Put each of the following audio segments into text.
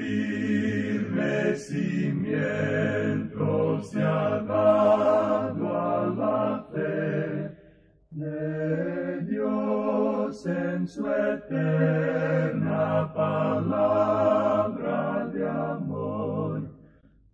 firme cimiento se ha dado a la fe de Dios en su eterna palabra de amor.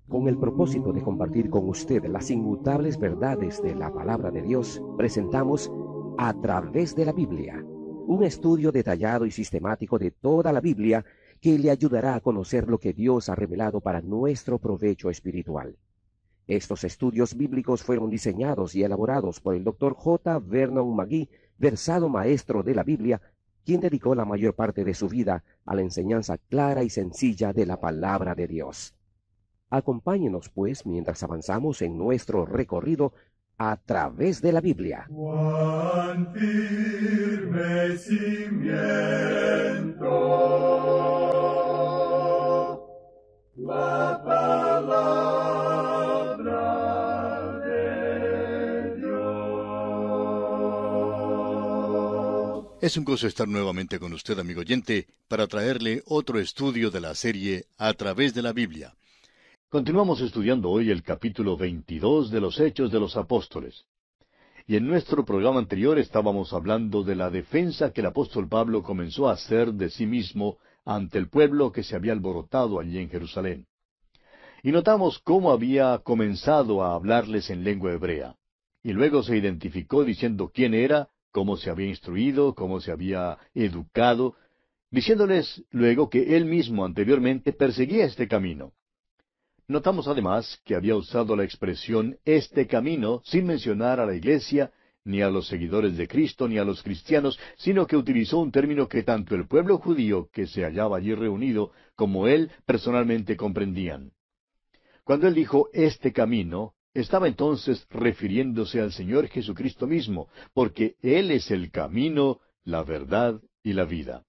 Con el propósito de compartir con usted las inmutables verdades de la palabra de Dios, presentamos A Través de la Biblia, un estudio detallado y sistemático de toda la Biblia que le ayudará a conocer lo que Dios ha revelado para nuestro provecho espiritual. Estos estudios bíblicos fueron diseñados y elaborados por el Dr. J. Vernon McGee, versado maestro de la Biblia, quien dedicó la mayor parte de su vida a la enseñanza clara y sencilla de la palabra de Dios. Acompáñenos, pues, mientras avanzamos en nuestro recorrido a través de la Biblia. Cuán firme cimiento la palabra de Dios. Es un gozo estar nuevamente con usted, amigo oyente, para traerle otro estudio de la serie A Través de la Biblia. Continuamos estudiando hoy el capítulo 22 de los Hechos de los Apóstoles. Y en nuestro programa anterior estábamos hablando de la defensa que el apóstol Pablo comenzó a hacer de sí mismo ante el pueblo que se había alborotado allí en Jerusalén. Y notamos cómo había comenzado a hablarles en lengua hebrea. Y luego se identificó diciendo quién era, cómo se había instruido, cómo se había educado, diciéndoles luego que él mismo anteriormente perseguía este camino. Notamos además que había usado la expresión «este camino» sin mencionar a la iglesia, ni a los seguidores de Cristo, ni a los cristianos, sino que utilizó un término que tanto el pueblo judío que se hallaba allí reunido, como él personalmente comprendían. Cuando él dijo «este camino», estaba entonces refiriéndose al Señor Jesucristo mismo, porque Él es el camino, la verdad y la vida.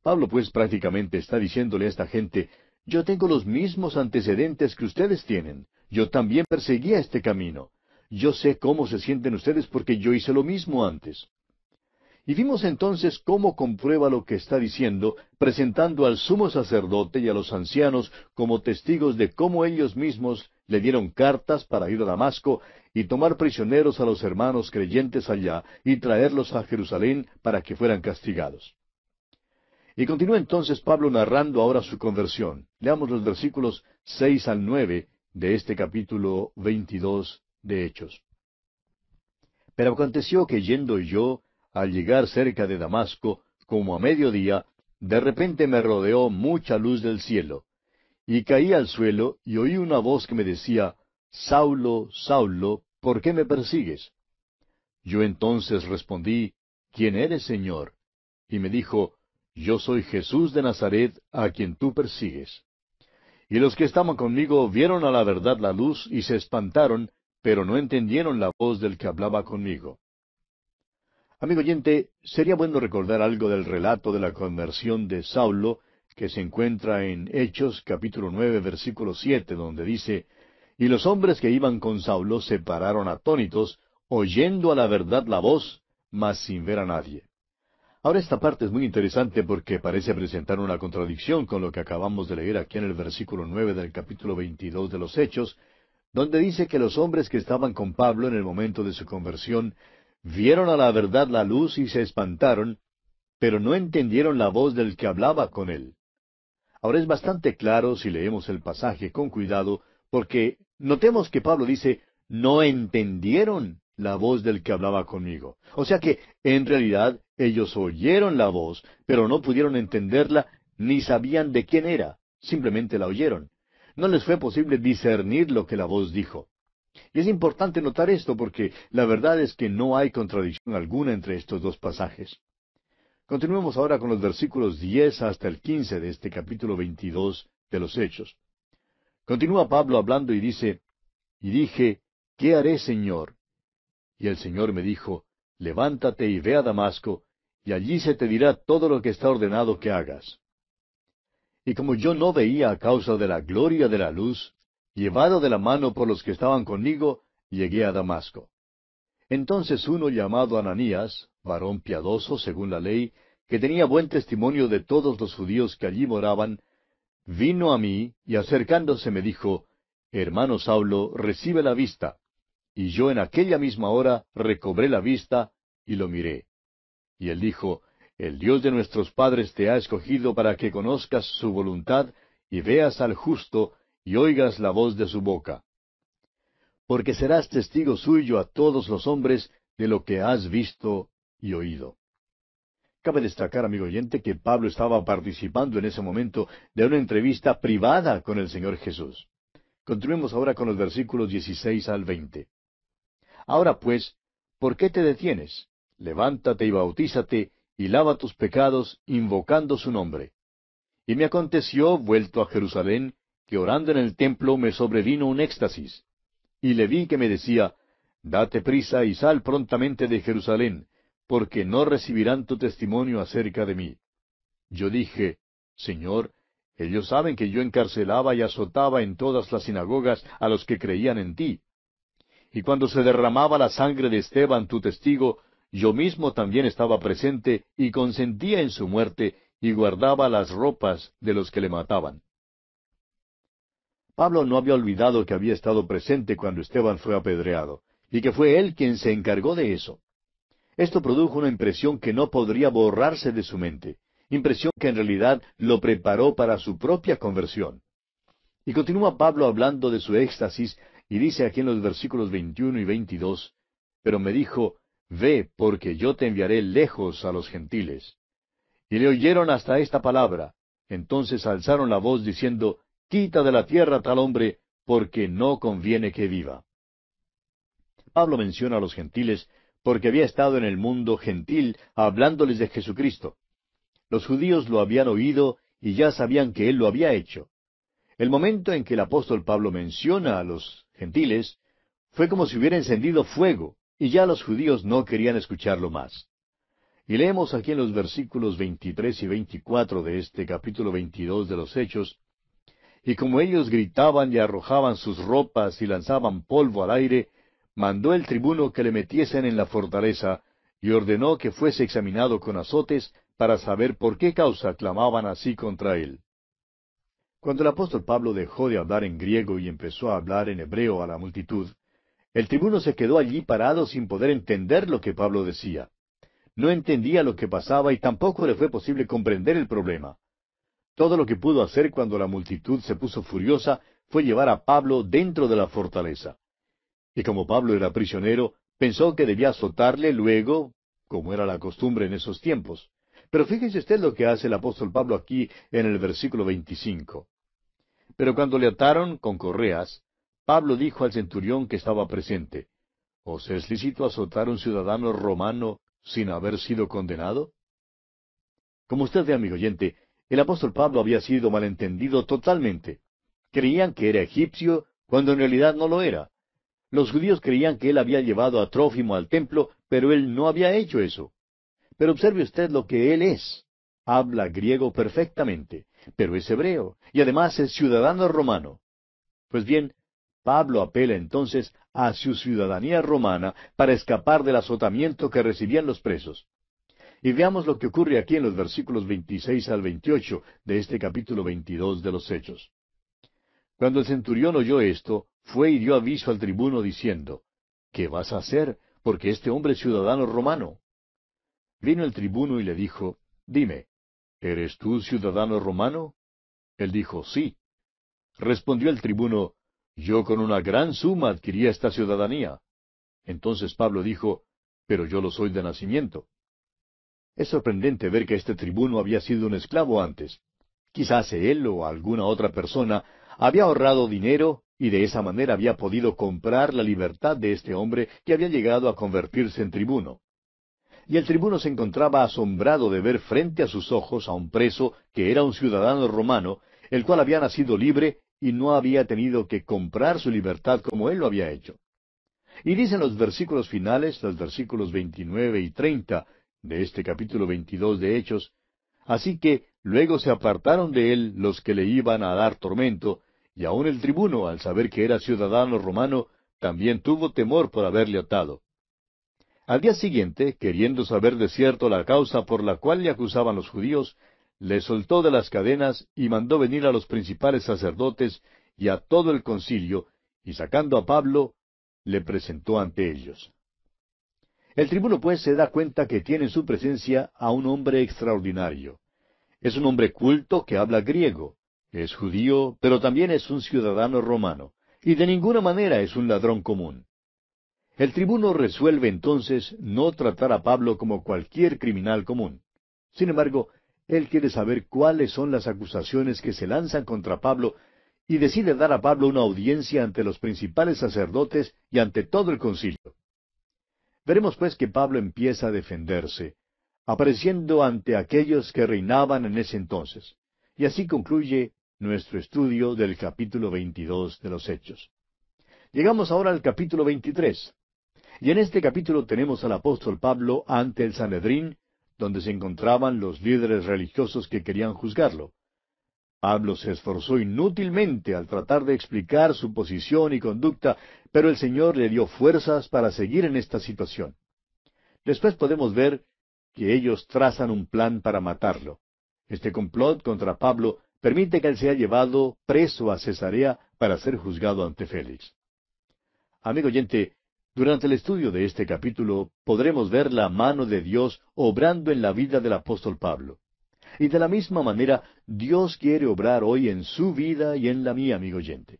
Pablo pues prácticamente está diciéndole a esta gente: yo tengo los mismos antecedentes que ustedes tienen. Yo también perseguía este camino. Yo sé cómo se sienten ustedes porque yo hice lo mismo antes. Y vimos entonces cómo comprueba lo que está diciendo, presentando al sumo sacerdote y a los ancianos como testigos de cómo ellos mismos le dieron cartas para ir a Damasco y tomar prisioneros a los hermanos creyentes allá y traerlos a Jerusalén para que fueran castigados. Y continúa entonces Pablo narrando ahora su conversión. Leamos los versículos 6 al 9 de este capítulo 22 de Hechos. Pero aconteció que yendo yo, al llegar cerca de Damasco, como a mediodía, de repente me rodeó mucha luz del cielo. Y caí al suelo y oí una voz que me decía: Saulo, Saulo, ¿por qué me persigues? Yo entonces respondí: ¿Quién eres, Señor? Y me dijo: Yo soy Jesús de Nazaret, a quien tú persigues. Y los que estaban conmigo vieron a la verdad la luz y se espantaron, pero no entendieron la voz del que hablaba conmigo. Amigo oyente, sería bueno recordar algo del relato de la conversión de Saulo, que se encuentra en Hechos capítulo 9, versículo 7, donde dice: Y los hombres que iban con Saulo se pararon atónitos, oyendo a la verdad la voz, mas sin ver a nadie. Ahora esta parte es muy interesante porque parece presentar una contradicción con lo que acabamos de leer aquí en el versículo 9 del capítulo 22 de los Hechos, donde dice que los hombres que estaban con Pablo en el momento de su conversión vieron a la verdad la luz y se espantaron, pero no entendieron la voz del que hablaba con él. Ahora es bastante claro si leemos el pasaje con cuidado, porque notemos que Pablo dice: no entendieron la voz del que hablaba conmigo. O sea que, en realidad, ellos oyeron la voz, pero no pudieron entenderla, ni sabían de quién era. Simplemente la oyeron. No les fue posible discernir lo que la voz dijo. Y es importante notar esto porque la verdad es que no hay contradicción alguna entre estos dos pasajes. Continuemos ahora con los versículos 10 hasta el 15 de este capítulo 22 de los Hechos. Continúa Pablo hablando y dice: Y dije: ¿Qué haré, Señor? Y el Señor me dijo: Levántate y ve a Damasco, y allí se te dirá todo lo que está ordenado que hagas. Y como yo no veía a causa de la gloria de la luz, llevado de la mano por los que estaban conmigo, llegué a Damasco. Entonces uno llamado Ananías, varón piadoso según la ley, que tenía buen testimonio de todos los judíos que allí moraban, vino a mí y acercándose me dijo, Hermano Saulo, recibe la vista. Y yo en aquella misma hora recobré la vista y lo miré. Y él dijo, El Dios de nuestros padres te ha escogido para que conozcas su voluntad y veas al justo y oigas la voz de su boca. Porque serás testigo suyo a todos los hombres de lo que has visto y oído. Cabe destacar, amigo oyente, que Pablo estaba participando en ese momento de una entrevista privada con el Señor Jesús. Continuemos ahora con los versículos 16 al 20. Ahora pues, ¿por qué te detienes? Levántate y bautízate, y lava tus pecados, invocando su nombre. Y me aconteció, vuelto a Jerusalén, que orando en el templo me sobrevino un éxtasis. Y le vi que me decía, Date prisa y sal prontamente de Jerusalén, porque no recibirán tu testimonio acerca de mí. Yo dije, Señor, ellos saben que yo encarcelaba y azotaba en todas las sinagogas a los que creían en ti. Y cuando se derramaba la sangre de Esteban, tu testigo, yo mismo también estaba presente y consentía en su muerte y guardaba las ropas de los que le mataban. Pablo no había olvidado que había estado presente cuando Esteban fue apedreado, y que fue él quien se encargó de eso. Esto produjo una impresión que no podría borrarse de su mente, impresión que en realidad lo preparó para su propia conversión. Y continúa Pablo hablando de su éxtasis, y dice aquí en los versículos 21 y 22, Pero me dijo, Ve, porque yo te enviaré lejos a los gentiles. Y le oyeron hasta esta palabra. Entonces alzaron la voz diciendo, Quita de la tierra tal hombre, porque no conviene que viva. Pablo menciona a los gentiles porque había estado en el mundo gentil hablándoles de Jesucristo. Los judíos lo habían oído y ya sabían que él lo había hecho. El momento en que el apóstol Pablo menciona a los gentiles fue como si hubiera encendido fuego, y ya los judíos no querían escucharlo más. Y leemos aquí en los versículos 23 y 24 de este capítulo 22 de los Hechos, Y como ellos gritaban y arrojaban sus ropas y lanzaban polvo al aire, mandó el tribuno que le metiesen en la fortaleza, y ordenó que fuese examinado con azotes para saber por qué causa clamaban así contra él. Cuando el apóstol Pablo dejó de hablar en griego y empezó a hablar en hebreo a la multitud, el tribuno se quedó allí parado sin poder entender lo que Pablo decía. No entendía lo que pasaba y tampoco le fue posible comprender el problema. Todo lo que pudo hacer cuando la multitud se puso furiosa fue llevar a Pablo dentro de la fortaleza. Y como Pablo era prisionero, pensó que debía azotarle luego, como era la costumbre en esos tiempos. Pero fíjese usted lo que hace el apóstol Pablo aquí en el versículo 25. Pero cuando le ataron con correas, Pablo dijo al centurión que estaba presente, ¿Os es lícito azotar a un ciudadano romano sin haber sido condenado? Como usted ve, amigo oyente, el apóstol Pablo había sido malentendido totalmente. Creían que era egipcio cuando en realidad no lo era. Los judíos creían que él había llevado a Trófimo al templo, pero él no había hecho eso. Pero observe usted lo que él es. Habla griego perfectamente, pero es hebreo, y además es ciudadano romano. Pues bien, Pablo apela entonces a su ciudadanía romana para escapar del azotamiento que recibían los presos. Y veamos lo que ocurre aquí en los versículos 26 al 28 de este capítulo 22 de los Hechos. Cuando el centurión oyó esto, fue y dio aviso al tribuno diciendo, ¿Qué vas a hacer? Porque este hombre es ciudadano romano. Vino el tribuno y le dijo, Dime, ¿eres tú ciudadano romano? Él dijo, Sí. Respondió el tribuno, Yo con una gran suma adquirí esta ciudadanía. Entonces Pablo dijo, Pero yo lo soy de nacimiento. Es sorprendente ver que este tribuno había sido un esclavo antes. Quizás él o alguna otra persona había ahorrado dinero y de esa manera había podido comprar la libertad de este hombre que había llegado a convertirse en tribuno. Y el tribuno se encontraba asombrado de ver frente a sus ojos a un preso que era un ciudadano romano, el cual había nacido libre y no había tenido que comprar su libertad como él lo había hecho. Y dicen los versículos finales, los versículos 29 y 30 de este capítulo 22 de Hechos, así que luego se apartaron de él los que le iban a dar tormento, y aun el tribuno, al saber que era ciudadano romano, también tuvo temor por haberle atado. Al día siguiente, queriendo saber de cierto la causa por la cual le acusaban los judíos, le soltó de las cadenas y mandó venir a los principales sacerdotes y a todo el concilio, y sacando a Pablo, le presentó ante ellos. El tribuno pues se da cuenta que tiene en su presencia a un hombre extraordinario. Es un hombre culto que habla griego, es judío, pero también es un ciudadano romano, y de ninguna manera es un ladrón común. El tribuno resuelve entonces no tratar a Pablo como cualquier criminal común. Sin embargo, él quiere saber cuáles son las acusaciones que se lanzan contra Pablo y decide dar a Pablo una audiencia ante los principales sacerdotes y ante todo el concilio. Veremos pues que Pablo empieza a defenderse, apareciendo ante aquellos que reinaban en ese entonces. Y así concluye nuestro estudio del capítulo 22 de los Hechos. Llegamos ahora al capítulo 23. Y en este capítulo tenemos al apóstol Pablo ante el Sanedrín, donde se encontraban los líderes religiosos que querían juzgarlo. Pablo se esforzó inútilmente al tratar de explicar su posición y conducta, pero el Señor le dio fuerzas para seguir en esta situación. Después podemos ver que ellos trazan un plan para matarlo. Este complot contra Pablo permite que él sea llevado preso a Cesarea para ser juzgado ante Félix. Amigo oyente, durante el estudio de este capítulo podremos ver la mano de Dios obrando en la vida del apóstol Pablo. Y de la misma manera, Dios quiere obrar hoy en su vida y en la mía, amigo oyente.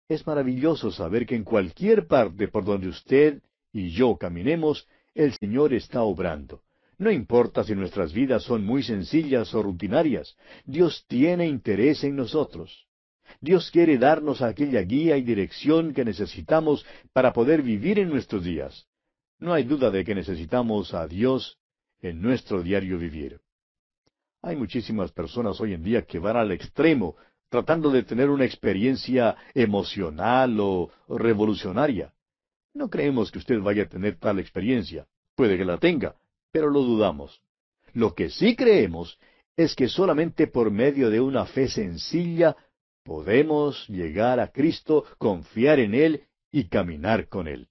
Es maravilloso saber que en cualquier parte por donde usted y yo caminemos, el Señor está obrando. No importa si nuestras vidas son muy sencillas o rutinarias, Dios tiene interés en nosotros. Dios quiere darnos aquella guía y dirección que necesitamos para poder vivir en nuestros días. No hay duda de que necesitamos a Dios en nuestro diario vivir. Hay muchísimas personas hoy en día que van al extremo, tratando de tener una experiencia emocional o revolucionaria. No creemos que usted vaya a tener tal experiencia. Puede que la tenga, pero lo dudamos. Lo que sí creemos es que solamente por medio de una fe sencilla podemos llegar a Cristo, confiar en Él y caminar con Él.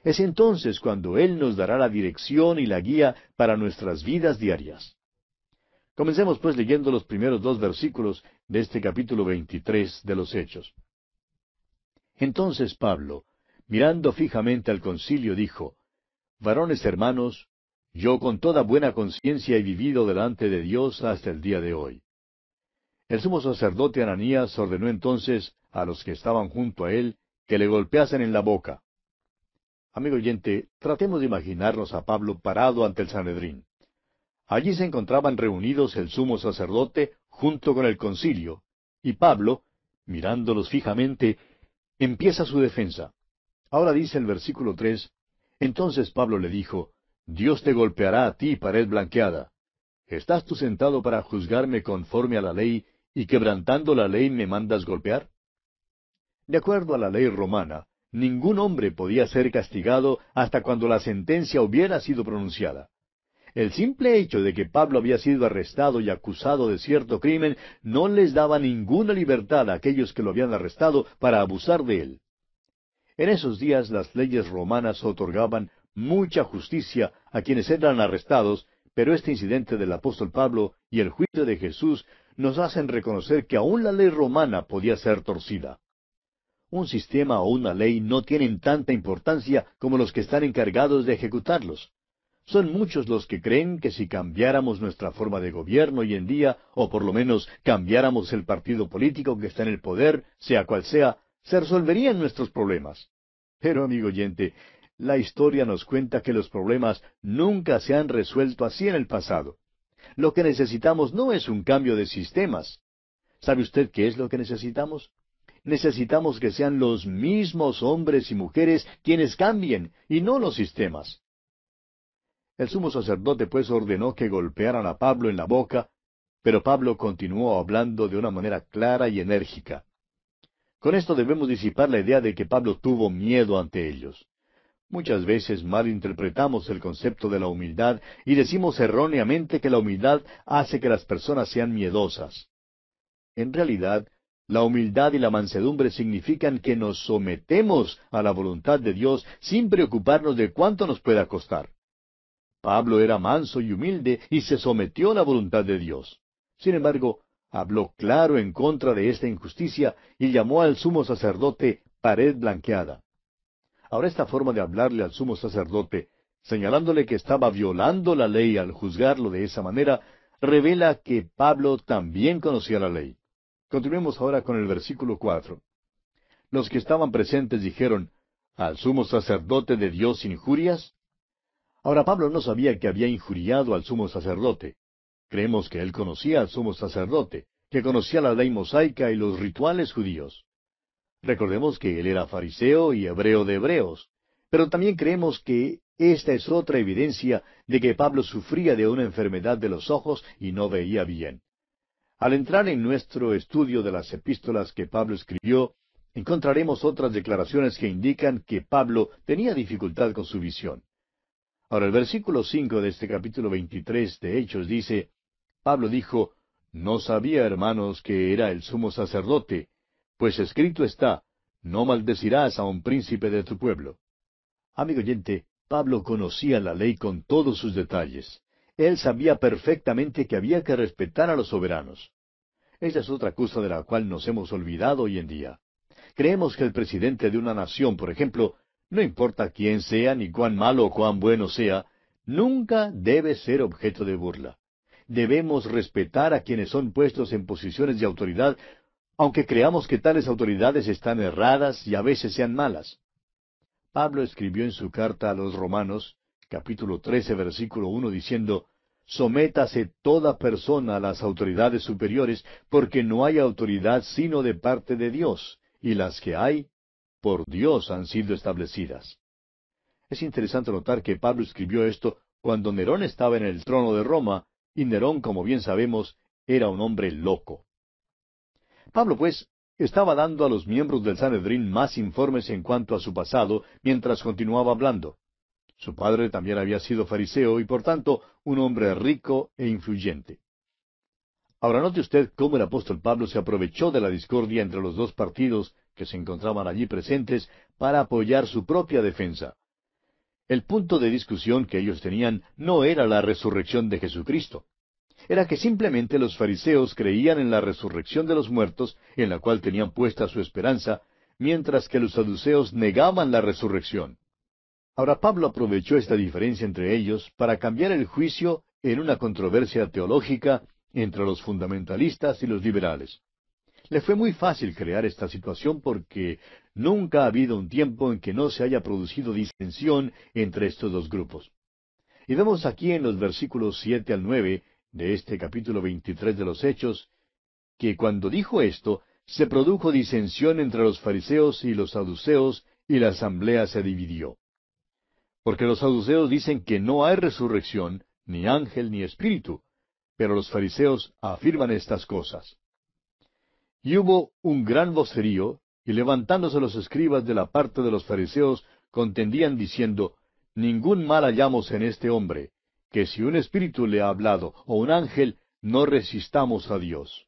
Es entonces cuando Él nos dará la dirección y la guía para nuestras vidas diarias. Comencemos pues leyendo los primeros 2 versículos de este capítulo 23 de los Hechos. Entonces Pablo, mirando fijamente al concilio, dijo: Varones hermanos, yo con toda buena conciencia he vivido delante de Dios hasta el día de hoy. El sumo sacerdote Ananías ordenó entonces a los que estaban junto a él que le golpeasen en la boca. Amigo oyente, tratemos de imaginarnos a Pablo parado ante el Sanedrín. Allí se encontraban reunidos el sumo sacerdote junto con el concilio, y Pablo, mirándolos fijamente, empieza su defensa. Ahora dice el versículo 3, entonces Pablo le dijo: Dios te golpeará a ti, pared blanqueada. ¿Estás tú sentado para juzgarme conforme a la ley, y quebrantando la ley me mandas golpear? De acuerdo a la ley romana, ningún hombre podía ser castigado hasta cuando la sentencia hubiera sido pronunciada. El simple hecho de que Pablo había sido arrestado y acusado de cierto crimen no les daba ninguna libertad a aquellos que lo habían arrestado para abusar de él. En esos días las leyes romanas otorgaban mucha justicia a quienes eran arrestados, pero este incidente del apóstol Pablo y el juicio de Jesús nos hacen reconocer que aún la ley romana podía ser torcida. Un sistema o una ley no tienen tanta importancia como los que están encargados de ejecutarlos. Son muchos los que creen que si cambiáramos nuestra forma de gobierno hoy en día, o por lo menos cambiáramos el partido político que está en el poder, sea cual sea, se resolverían nuestros problemas. Pero, amigo oyente, la historia nos cuenta que los problemas nunca se han resuelto así en el pasado. Lo que necesitamos no es un cambio de sistemas. ¿Sabe usted qué es lo que necesitamos? Necesitamos que sean los mismos hombres y mujeres quienes cambien, y no los sistemas. El sumo sacerdote pues ordenó que golpearan a Pablo en la boca, pero Pablo continuó hablando de una manera clara y enérgica. Con esto debemos disipar la idea de que Pablo tuvo miedo ante ellos. Muchas veces malinterpretamos el concepto de la humildad y decimos erróneamente que la humildad hace que las personas sean miedosas. En realidad, la humildad y la mansedumbre significan que nos sometemos a la voluntad de Dios sin preocuparnos de cuánto nos pueda costar. Pablo era manso y humilde y se sometió a la voluntad de Dios. Sin embargo, habló claro en contra de esta injusticia y llamó al sumo sacerdote pared blanqueada. Ahora esta forma de hablarle al sumo sacerdote, señalándole que estaba violando la ley al juzgarlo de esa manera, revela que Pablo también conocía la ley. Continuemos ahora con el versículo 4. Los que estaban presentes dijeron, ¿al sumo sacerdote de Dios injurias? Ahora Pablo no sabía que había injuriado al sumo sacerdote. Creemos que él conocía al sumo sacerdote, que conocía la ley mosaica y los rituales judíos. Recordemos que él era fariseo y hebreo de hebreos, pero también creemos que esta es otra evidencia de que Pablo sufría de una enfermedad de los ojos y no veía bien. Al entrar en nuestro estudio de las epístolas que Pablo escribió, encontraremos otras declaraciones que indican que Pablo tenía dificultad con su visión. Ahora, el versículo 5 de este capítulo 23 de Hechos dice, Pablo dijo, «No sabía, hermanos, que era el sumo sacerdote, pues escrito está, no maldecirás a un príncipe de tu pueblo». Amigo oyente, Pablo conocía la ley con todos sus detalles. Él sabía perfectamente que había que respetar a los soberanos. Esta es otra cosa de la cual nos hemos olvidado hoy en día. Creemos que el presidente de una nación, por ejemplo, no importa quién sea, ni cuán malo o cuán bueno sea, nunca debe ser objeto de burla. Debemos respetar a quienes son puestos en posiciones de autoridad, aunque creamos que tales autoridades están erradas y a veces sean malas. Pablo escribió en su carta a los Romanos, capítulo 13, versículo 1, diciendo, «Sométase toda persona a las autoridades superiores, porque no hay autoridad sino de parte de Dios, y las que hay, por Dios han sido establecidas». Es interesante notar que Pablo escribió esto cuando Nerón estaba en el trono de Roma, y Nerón, como bien sabemos, era un hombre loco. Pablo, pues, estaba dando a los miembros del Sanedrín más informes en cuanto a su pasado mientras continuaba hablando. Su padre también había sido fariseo y, por tanto, un hombre rico e influyente. Ahora note usted cómo el apóstol Pablo se aprovechó de la discordia entre los dos partidos que se encontraban allí presentes para apoyar su propia defensa. El punto de discusión que ellos tenían no era la resurrección de Jesucristo. Era que simplemente los fariseos creían en la resurrección de los muertos, en la cual tenían puesta su esperanza, mientras que los saduceos negaban la resurrección. Ahora Pablo aprovechó esta diferencia entre ellos para cambiar el juicio en una controversia teológica entre los fundamentalistas y los liberales. Le fue muy fácil crear esta situación porque nunca ha habido un tiempo en que no se haya producido disensión entre estos dos grupos. Y vemos aquí en los versículos 7 al 9 de este capítulo 23 de los Hechos, que cuando dijo esto, se produjo disensión entre los fariseos y los saduceos, y la asamblea se dividió. Porque los saduceos dicen que no hay resurrección, ni ángel, ni espíritu, pero los fariseos afirman estas cosas. Y hubo un gran vocerío, y levantándose los escribas de la parte de los fariseos, contendían diciendo, «Ningún mal hallamos en este hombre, que si un espíritu le ha hablado, o un ángel, no resistamos a Dios».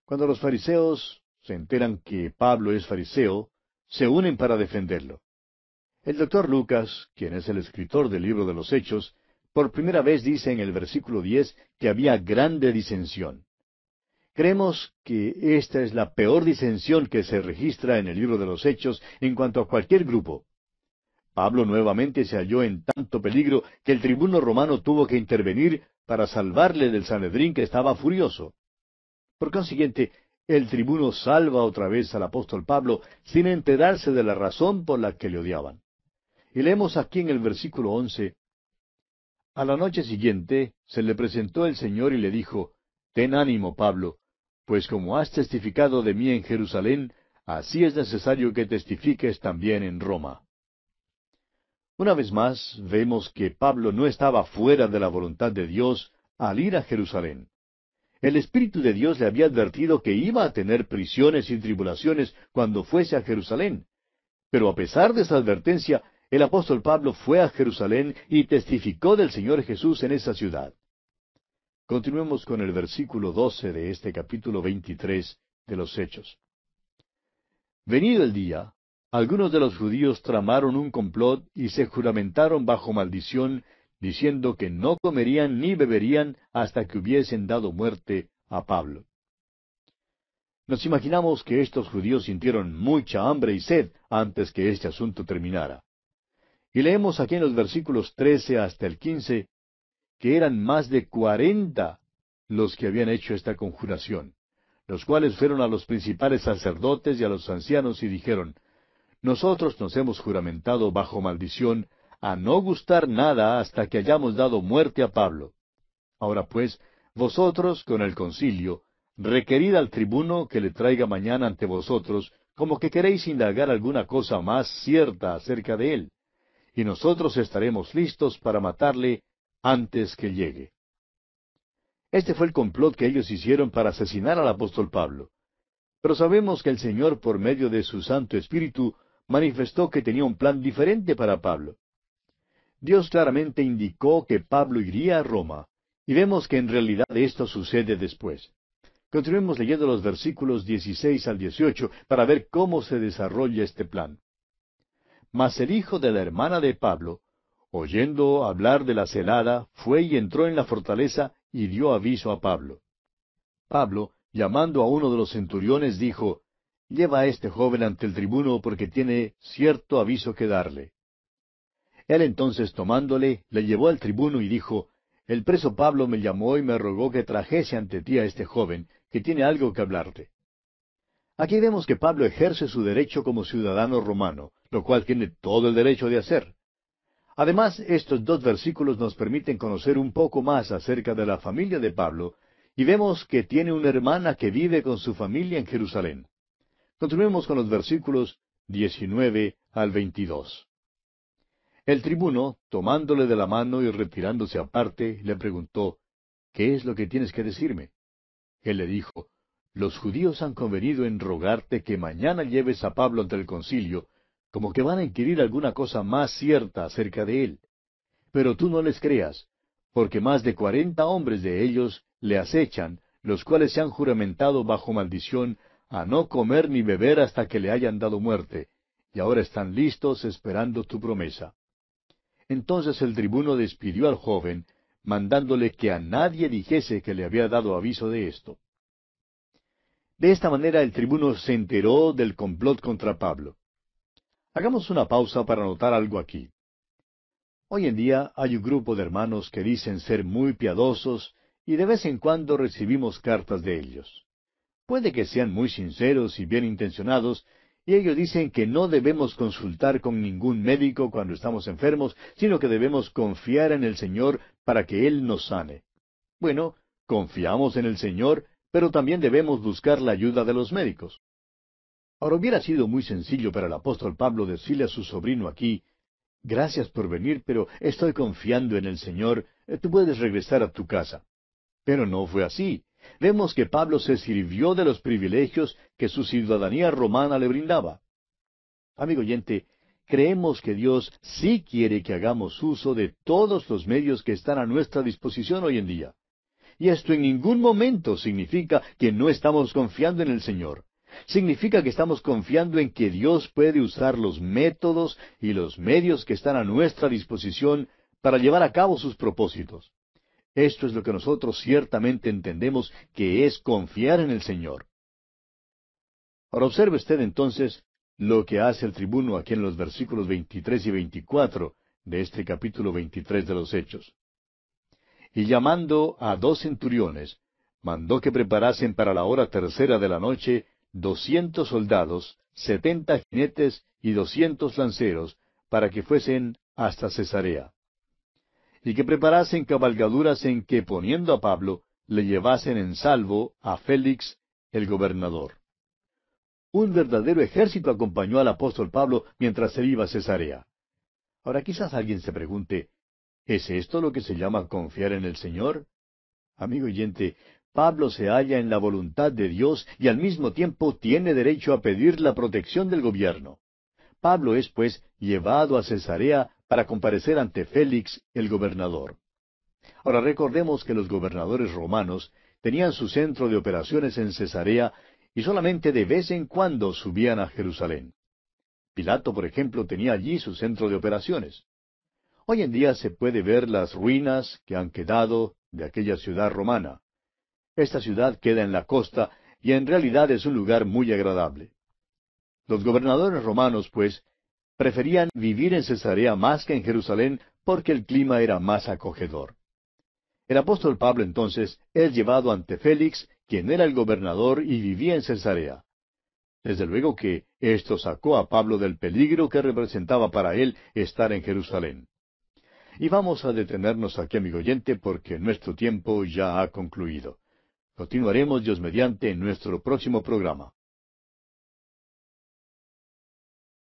Cuando los fariseos se enteran que Pablo es fariseo, se unen para defenderlo. El doctor Lucas, quien es el escritor del libro de los Hechos, por primera vez dice en el versículo 10 que había grande disensión. Creemos que esta es la peor disensión que se registra en el libro de los Hechos en cuanto a cualquier grupo. Pablo nuevamente se halló en tanto peligro que el tribuno romano tuvo que intervenir para salvarle del Sanedrín que estaba furioso. Por consiguiente, el tribuno salva otra vez al apóstol Pablo sin enterarse de la razón por la que le odiaban. Y leemos aquí en el versículo 11, «A la noche siguiente se le presentó el Señor y le dijo, Ten ánimo, Pablo, pues como has testificado de mí en Jerusalén, así es necesario que testifiques también en Roma». Una vez más, vemos que Pablo no estaba fuera de la voluntad de Dios al ir a Jerusalén. El Espíritu de Dios le había advertido que iba a tener prisiones y tribulaciones cuando fuese a Jerusalén. Pero a pesar de esa advertencia, el apóstol Pablo fue a Jerusalén y testificó del Señor Jesús en esa ciudad. Continuemos con el versículo 12 de este capítulo 23 de los Hechos. Venido el día, algunos de los judíos tramaron un complot y se juramentaron bajo maldición, diciendo que no comerían ni beberían hasta que hubiesen dado muerte a Pablo. Nos imaginamos que estos judíos sintieron mucha hambre y sed antes que este asunto terminara. Y leemos aquí en los versículos 13 hasta el 15, que eran más de 40 los que habían hecho esta conjuración, los cuales fueron a los principales sacerdotes y a los ancianos y dijeron, nosotros nos hemos juramentado bajo maldición a no gustar nada hasta que hayamos dado muerte a Pablo. Ahora pues, vosotros con el concilio, requerid al tribuno que le traiga mañana ante vosotros, como que queréis indagar alguna cosa más cierta acerca de él, y nosotros estaremos listos para matarle antes que llegue. Este fue el complot que ellos hicieron para asesinar al apóstol Pablo. Pero sabemos que el Señor, por medio de su Santo Espíritu, manifestó que tenía un plan diferente para Pablo. Dios claramente indicó que Pablo iría a Roma, y vemos que en realidad esto sucede después. Continuemos leyendo los versículos 16 al 18 para ver cómo se desarrolla este plan. Mas el hijo de la hermana de Pablo, oyendo hablar de la celada, fue y entró en la fortaleza y dio aviso a Pablo. Pablo, llamando a uno de los centuriones, dijo, lleva a este joven ante el tribuno porque tiene cierto aviso que darle. Él entonces tomándole, le llevó al tribuno y dijo, el preso Pablo me llamó y me rogó que trajese ante ti a este joven, que tiene algo que hablarte. Aquí vemos que Pablo ejerce su derecho como ciudadano romano, lo cual tiene todo el derecho de hacer. Además, estos dos versículos nos permiten conocer un poco más acerca de la familia de Pablo, y vemos que tiene una hermana que vive con su familia en Jerusalén. Continuemos con los versículos 19 al 22. El tribuno, tomándole de la mano y retirándose aparte, le preguntó, ¿qué es lo que tienes que decirme? Él le dijo, los judíos han convenido en rogarte que mañana lleves a Pablo ante el concilio, como que van a inquirir alguna cosa más cierta acerca de él. Pero tú no les creas, porque más de 40 hombres de ellos le acechan, los cuales se han juramentado bajo maldición a no comer ni beber hasta que le hayan dado muerte, y ahora están listos esperando tu promesa. Entonces el tribuno despidió al joven, mandándole que a nadie dijese que le había dado aviso de esto. De esta manera el tribuno se enteró del complot contra Pablo. Hagamos una pausa para notar algo aquí. Hoy en día hay un grupo de hermanos que dicen ser muy piadosos y de vez en cuando recibimos cartas de ellos. Puede que sean muy sinceros y bien intencionados, y ellos dicen que no debemos consultar con ningún médico cuando estamos enfermos, sino que debemos confiar en el Señor para que Él nos sane. Bueno, confiamos en el Señor, pero también debemos buscar la ayuda de los médicos. Ahora hubiera sido muy sencillo para el apóstol Pablo decirle a su sobrino aquí, gracias por venir, pero estoy confiando en el Señor, tú puedes regresar a tu casa. Pero no fue así. Vemos que Pablo se sirvió de los privilegios que su ciudadanía romana le brindaba. Amigo oyente, creemos que Dios sí quiere que hagamos uso de todos los medios que están a nuestra disposición hoy en día. Y esto en ningún momento significa que no estamos confiando en el Señor. Significa que estamos confiando en que Dios puede usar los métodos y los medios que están a nuestra disposición para llevar a cabo sus propósitos. Esto es lo que nosotros ciertamente entendemos que es confiar en el Señor. Ahora observe usted entonces lo que hace el tribuno aquí en los versículos 23 y 24 de este capítulo 23 de los Hechos. Y llamando a 2 centuriones, mandó que preparasen para la hora tercera de la noche 200 soldados, 70 jinetes y 200 lanceros, para que fuesen hasta Cesarea. Y que preparasen cabalgaduras en que, poniendo a Pablo, le llevasen en salvo a Félix, el gobernador. Un verdadero ejército acompañó al apóstol Pablo mientras él iba a Cesarea. Ahora quizás alguien se pregunte, ¿es esto lo que se llama confiar en el Señor? Amigo oyente, Pablo se halla en la voluntad de Dios y al mismo tiempo tiene derecho a pedir la protección del gobierno. Pablo es, pues, llevado a Cesarea para comparecer ante Félix, el gobernador. Ahora recordemos que los gobernadores romanos tenían su centro de operaciones en Cesarea y solamente de vez en cuando subían a Jerusalén. Pilato, por ejemplo, tenía allí su centro de operaciones. Hoy en día se puede ver las ruinas que han quedado de aquella ciudad romana. Esta ciudad queda en la costa y en realidad es un lugar muy agradable. Los gobernadores romanos, pues, preferían vivir en Cesarea más que en Jerusalén porque el clima era más acogedor. El apóstol Pablo entonces es llevado ante Félix, quien era el gobernador y vivía en Cesarea. Desde luego que esto sacó a Pablo del peligro que representaba para él estar en Jerusalén. Y vamos a detenernos aquí, amigo oyente, porque nuestro tiempo ya ha concluido. Continuaremos, Dios mediante, en nuestro próximo programa.